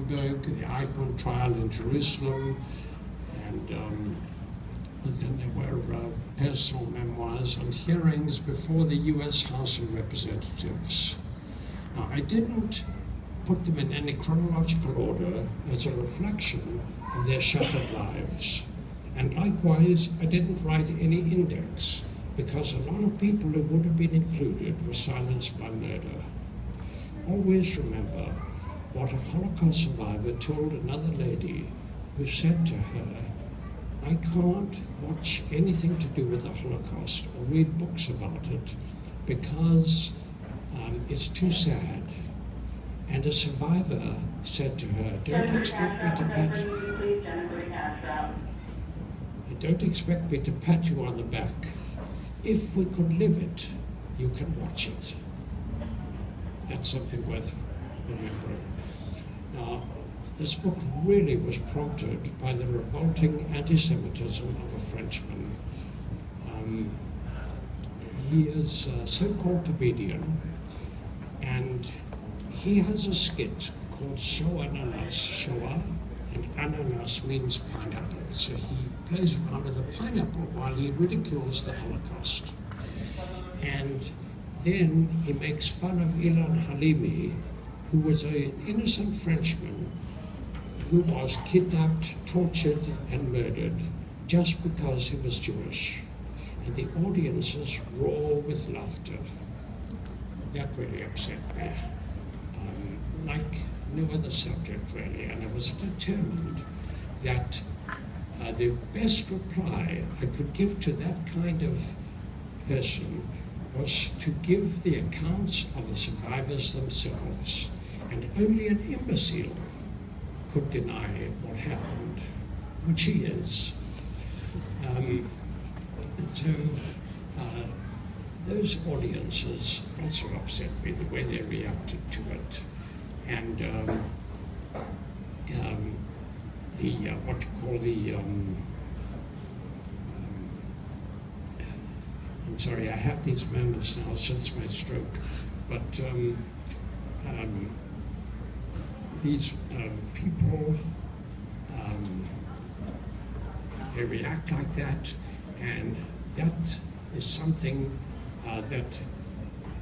Nuremberg, the Eichmann trial in Jerusalem, and then there were personal memoirs and hearings before the US House of Representatives. Now, I didn't put them in any chronological order as a reflection of their shattered lives. And likewise, I didn't write any index, because a lot of people who would have been included were silenced by murder. Always remember what a Holocaust survivor told another lady who said to her, "I can't watch anything to do with the Holocaust or read books about it because it's too sad." And a survivor said to her, Don't expect me to pat you on the back. If we could live it, you can watch it." That's something worth remembering. Now, this book really was prompted by the revolting anti-Semitism of a Frenchman. He is a so-called comedian, and he has a skit called Show Ananas. Shoah, and ananas means pineapple. So he plays around with a pineapple while he ridicules the Holocaust. And then he makes fun of Ilan Halimi, who was an innocent Frenchman who was kidnapped, tortured, and murdered just because he was Jewish. And the audiences roar with laughter. That really upset me. Like no other subject, really. And I was determined that the best reply I could give to that kind of person was to give the accounts of the survivors themselves. And only an imbecile could deny what happened, which he is. And so those audiences also upset me, the way they reacted to it. And what you call I'm sorry, I have these moments now since my stroke, but these people, they react like that, and that is something that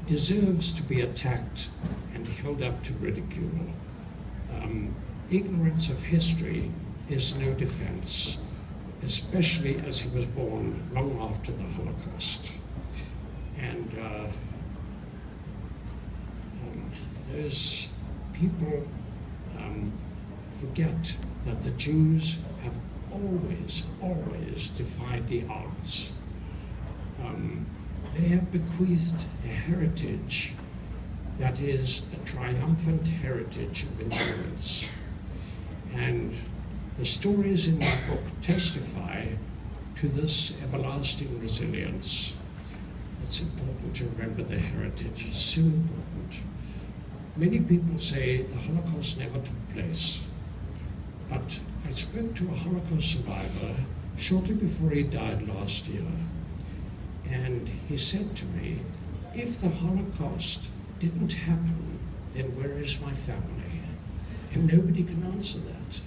deserves to be attacked and held up to ridicule. Ignorance of history is no defense, especially as he was born long after the Holocaust. And those people forget that the Jews have always defied the odds. They have bequeathed a heritage that is a triumphant heritage of endurance. And the stories in my book testify to this everlasting resilience. It's important to remember the heritage. It's so important. Many people say the Holocaust never took place. But I spoke to a Holocaust survivor shortly before he died last year. And he said to me, if the Holocaust didn't happen, then where is my family? And nobody can answer that.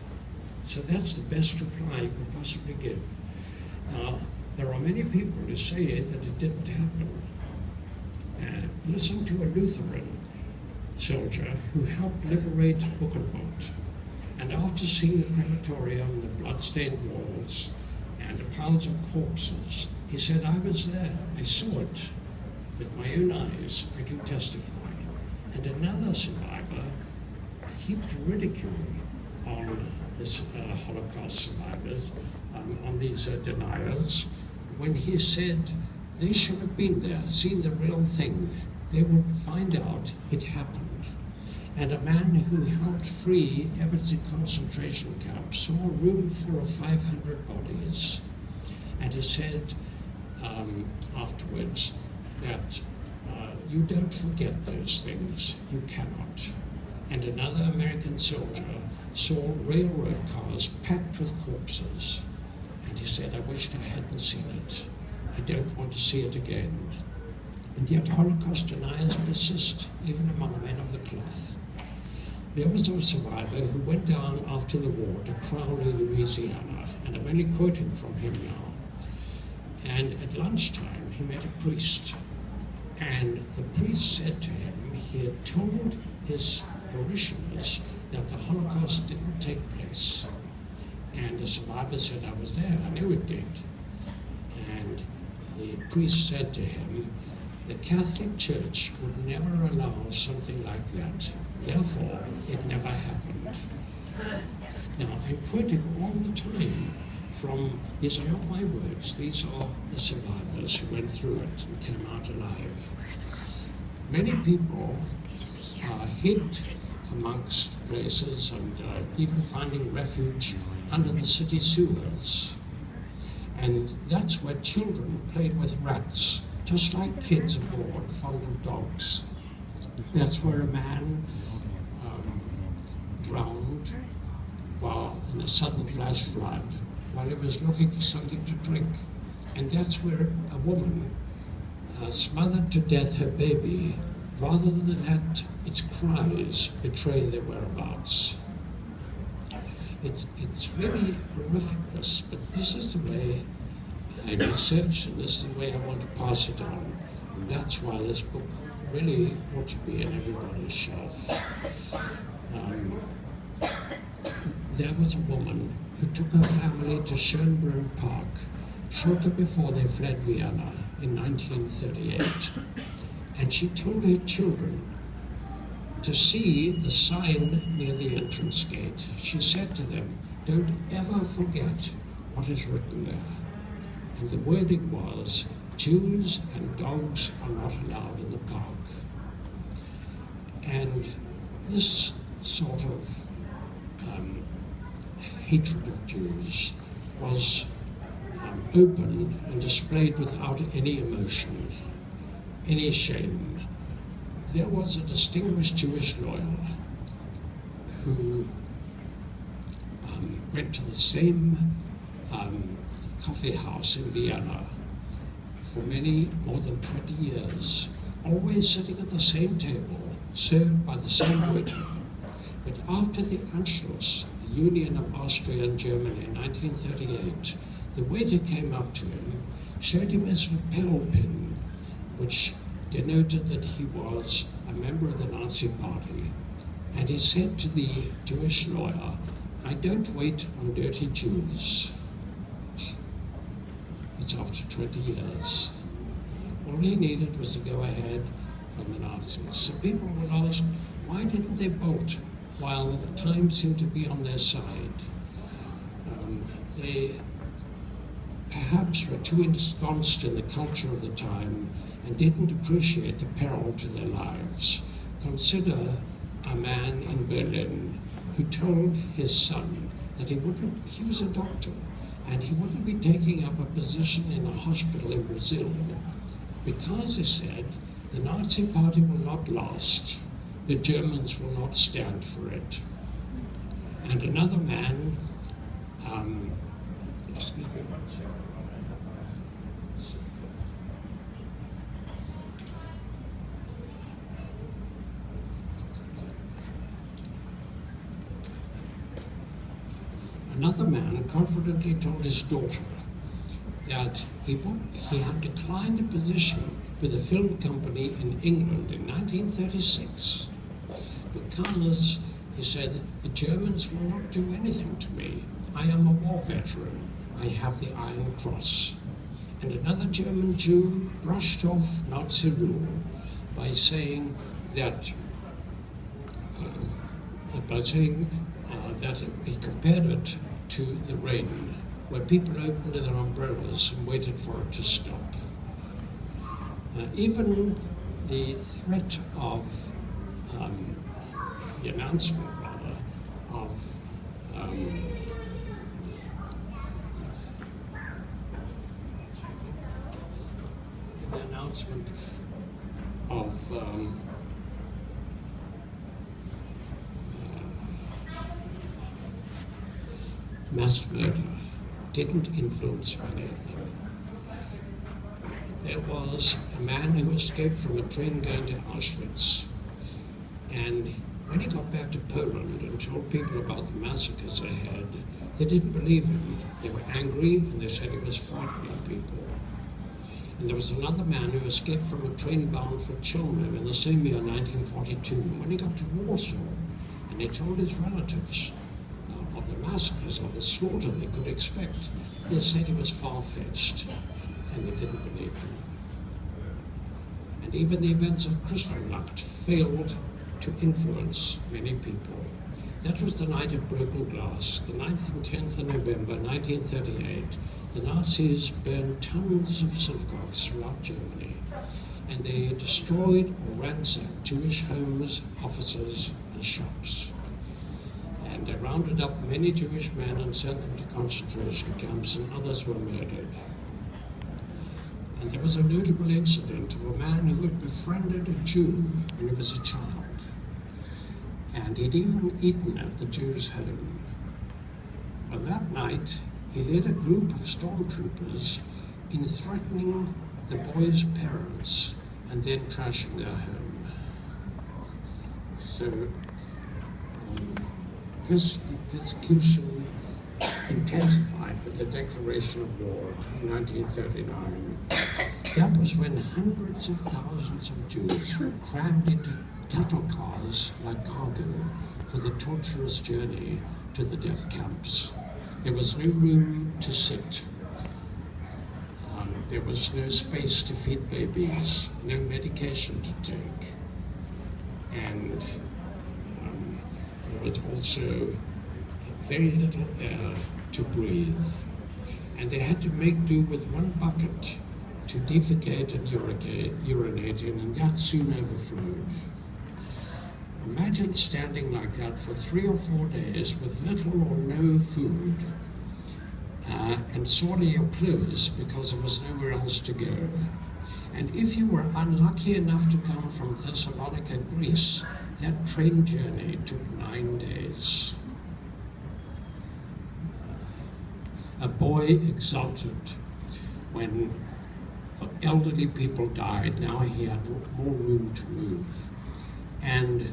So that's the best reply you could possibly give. Now, there are many people who say that it didn't happen. Listen to a Lutheran soldier who helped liberate Buchenwald. And after seeing the crematorium, the blood-stained walls, and the piles of corpses, he said, I was there, I saw it. With my own eyes, I can testify. And another survivor heaped ridicule on this Holocaust survivors, on these deniers, when he said they should have been there, seen the real thing. They would find out it happened. And a man who helped free Ebensee concentration camp saw a room full of 500 bodies. And he said afterwards that you don't forget those things, you cannot. And another American soldier saw railroad cars packed with corpses. And he said, I wished I hadn't seen it. I don't want to see it again. And yet Holocaust deniers persist, even among men of the cloth. There was a survivor who went down after the war to Crowley, Louisiana, and I'm only quoting from him now. And at lunchtime, he met a priest. And the priest said to him he had told his parishioners that the Holocaust didn't take place. And the survivor said, I was there, I knew it did. And the priest said to him, the Catholic Church would never allow something like that. Therefore, it never happened. Now, I'm quoting all the time from, these are not my words, these are the survivors who went through it and came out alive. Many people hid amongst places and even finding refuge under the city sewers. And that's where children played with rats, just like kids aboard fondled dogs. That's where a man drowned while in a sudden flash flood while he was looking for something to drink. And that's where a woman smothered to death her baby. Rather than let its cries betray their whereabouts. It's really horrificness, but this is the way I research, and this is the way I want to pass it on. And that's why this book really ought to be in everybody's shelf. There was a woman who took her family to Schönbrunn Park shortly before they fled Vienna in 1938. And she told her children to see the sign near the entrance gate. She said to them, don't ever forget what is written there. And the wording was, Jews and dogs are not allowed in the park. And this sort of hatred of Jews was open and displayed without any emotion, any shame. There was a distinguished Jewish lawyer who went to the same coffee house in Vienna for more than 20 years, always sitting at the same table, served by the same waiter. But after the Anschluss, the Union of Austria and Germany in 1938, the waiter came up to him, showed him his lapel pin, which denoted that he was a member of the Nazi Party. And he said to the Jewish lawyer, I don't wait on dirty Jews. It's after 20 years. All he needed was to go ahead from the Nazis. So people will ask, why didn't they bolt while time seemed to be on their side? They perhaps were too ensconced in the culture of the time and didn't appreciate the peril to their lives. Consider a man in Berlin who told his son that he was a doctor, and he wouldn't be taking up a position in a hospital in Brazil because, he said, the Nazi Party will not last, the Germans will not stand for it. And another man, another man confidently told his daughter that he had declined a position with a film company in England in 1936 because, he said, the Germans will not do anything to me. I am a war veteran. I have the Iron Cross. And another German Jew brushed off Nazi rule by saying that he compared it to the rain, where people opened their umbrellas and waited for it to stop. Even the threat of the announcement, rather, of the announcement of mass murder didn't influence many of them. There was a man who escaped from a train going to Auschwitz, and when he got back to Poland and told people about the massacres they had, they didn't believe him. They were angry and they said he was frightening people. And there was another man who escaped from a train bound for Chelmno in the same year, 1942. And when he got to Warsaw and he told his relatives of the massacres, of the slaughter they could expect, they said he was far-fetched, and they didn't believe him. And even the events of Kristallnacht failed to influence many people. That was the night of broken glass, the 9th and 10th of November 1938. The Nazis burned tons of synagogues throughout Germany, and they destroyed or ransacked Jewish homes, offices, and shops. And they rounded up many Jewish men and sent them to concentration camps, and others were murdered. And there was a notable incident of a man who had befriended a Jew when he was a child. And he'd even eaten at the Jew's home. Well, that night, he led a group of stormtroopers in threatening the boy's parents and then trashing their home. So, this persecution intensified with the declaration of war in 1939. That was when hundreds of thousands of Jews were crammed into cattle cars like cargo for the torturous journey to the death camps. There was no room to sit. There was no space to feed babies, no medication to take. And there was also very little air to breathe. And they had to make do with one bucket to defecate and urinate in, and that soon overflowed. Imagine standing like that for 3 or 4 days with little or no food, and soiling your clothes because there was nowhere else to go. And if you were unlucky enough to come from Thessalonica, Greece, that train journey took 9 days. A boy exulted when elderly people died. Now he had more room to move. And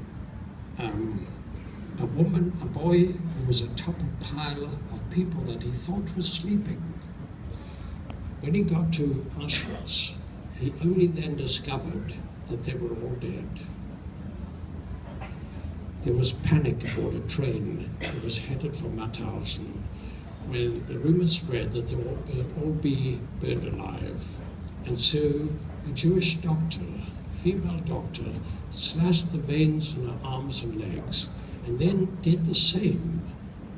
a boy who was atop a pile of people that he thought was sleeping. When he got to Auschwitz, he only then discovered that they were all dead. There was panic aboard a train that was headed for Mauthausen when the rumor spread that they would all be burned alive. And so a Jewish doctor, female doctor, slashed the veins in her arms and legs, and then did the same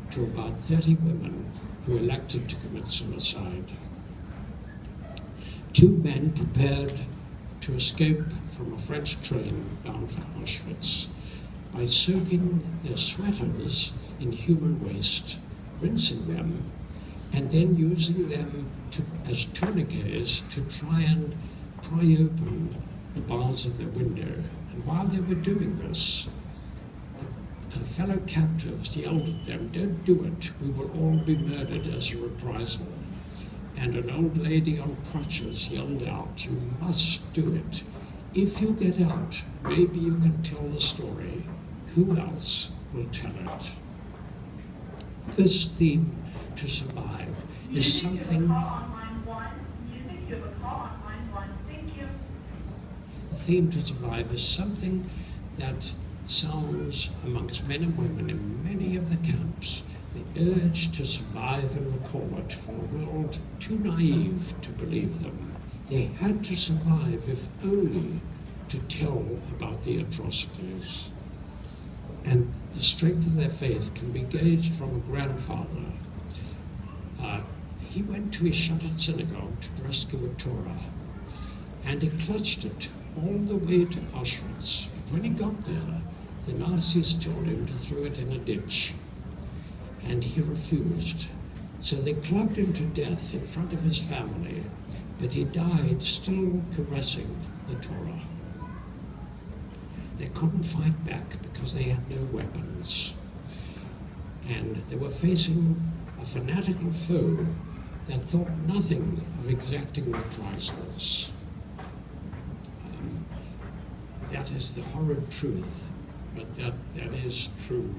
to about 30 women who elected to commit suicide. 2 men prepared to escape from a French train bound for Auschwitz by soaking their sweaters in human waste, rinsing them, and then using them as tourniquets to try and pry open the bars of their window. And while they were doing this, the fellow captives yelled at them, "Don't do it, we will all be murdered as a reprisal." And an old lady on crutches yelled out, "You must do it. If you get out, maybe you can tell the story. Who else will tell it?" This theme, to survive, is something. The theme to survive is something that sounds amongst men and women in many of the camps. The urge to survive and recall it for a world too naive to believe them. They had to survive, if only to tell about the atrocities. And the strength of their faith can be gauged from a grandfather. He went to his shuttered synagogue to rescue a Torah, and he clutched it all the way to Auschwitz. But when he got there, the Nazis told him to throw it in a ditch, and he refused. So they clubbed him to death in front of his family, but he died still caressing the Torah. They couldn't fight back because they had no weapons. And they were facing a fanatical foe that thought nothing of exacting reprisals. That is the horrid truth but that is true.